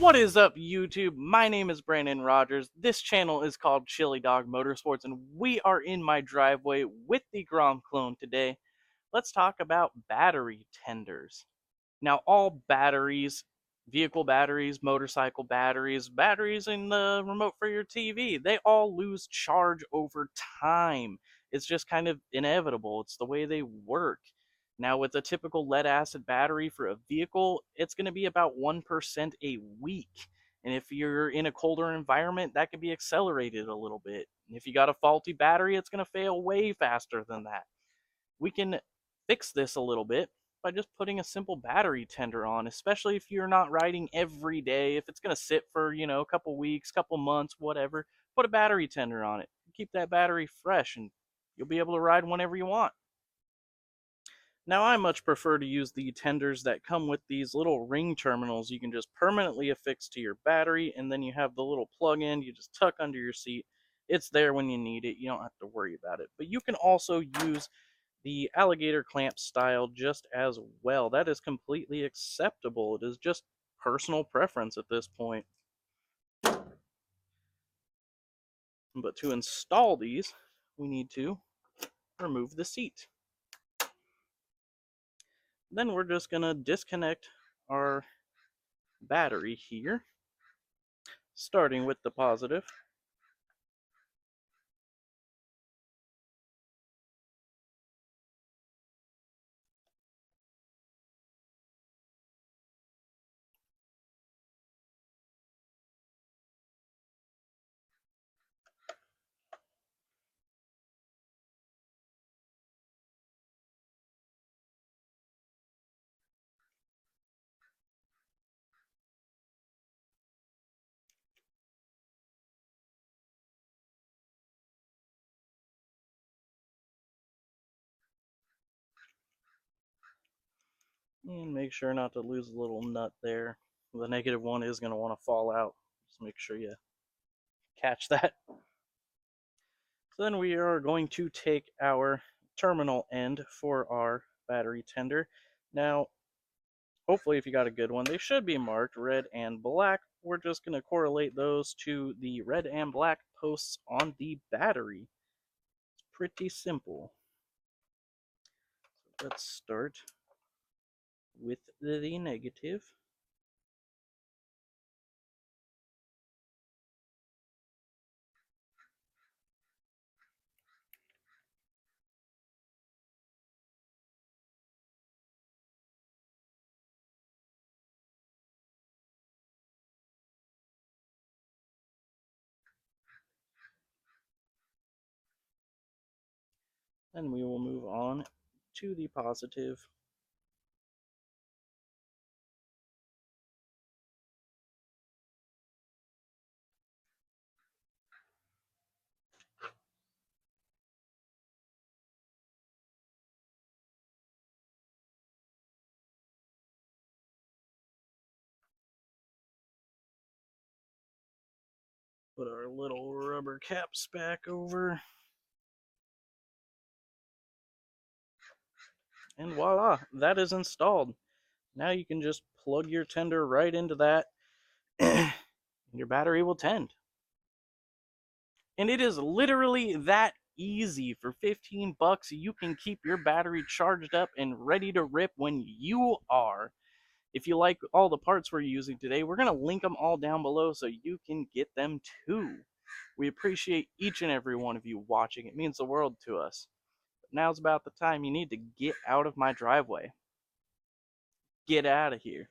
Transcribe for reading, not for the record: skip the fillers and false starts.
What is up, YouTube? My name is Brandon Rogers. This channel is called Chili Dog Motorsports, and we are in my driveway with the Grom clone today. Let's talk about battery tenders. Now, all batteries, vehicle batteries, motorcycle batteries, batteries in the remote for your TV, they all lose charge over time. It's just kind of inevitable. It's the way they work. Now, with a typical lead acid battery for a vehicle, it's going to be about 1% a week. And if you're in a colder environment, that can be accelerated a little bit. And if you got a faulty battery, it's going to fail way faster than that. We can fix this a little bit by just putting a simple battery tender on, especially if you're not riding every day. If it's going to sit for, a couple weeks, couple months, whatever, put a battery tender on it. Keep that battery fresh and you'll be able to ride whenever you want. Now, I much prefer to use the tenders that come with these little ring terminals you can just permanently affix to your battery, and then you have the little plug-in you just tuck under your seat. It's there when you need it. You don't have to worry about it. But you can also use the alligator clamp style just as well. That is completely acceptable. It is just personal preference at this point. But to install these, we need to remove the seat. Then we're just going to disconnect our battery here, starting with the positive. And make sure not to lose a little nut there. The negative one is going to want to fall out. Just make sure you catch that. So then we are going to take our terminal end for our battery tender. Now, hopefully if you got a good one, they should be marked red and black. We're just going to correlate those to the red and black posts on the battery. It's pretty simple. So let's start with the negative. Then we will move on to the positive. Put our little rubber caps back over. And voila, that is installed. Now you can just plug your tender right into that and your battery will tend. And it is literally that easy. For 15 bucks, you can keep your battery charged up and ready to rip when you are. If you like all the parts we're using today, we're going to link them all down below so you can get them too. We appreciate each and every one of you watching. It means the world to us. But now's about the time you need to get out of my driveway. Get out of here.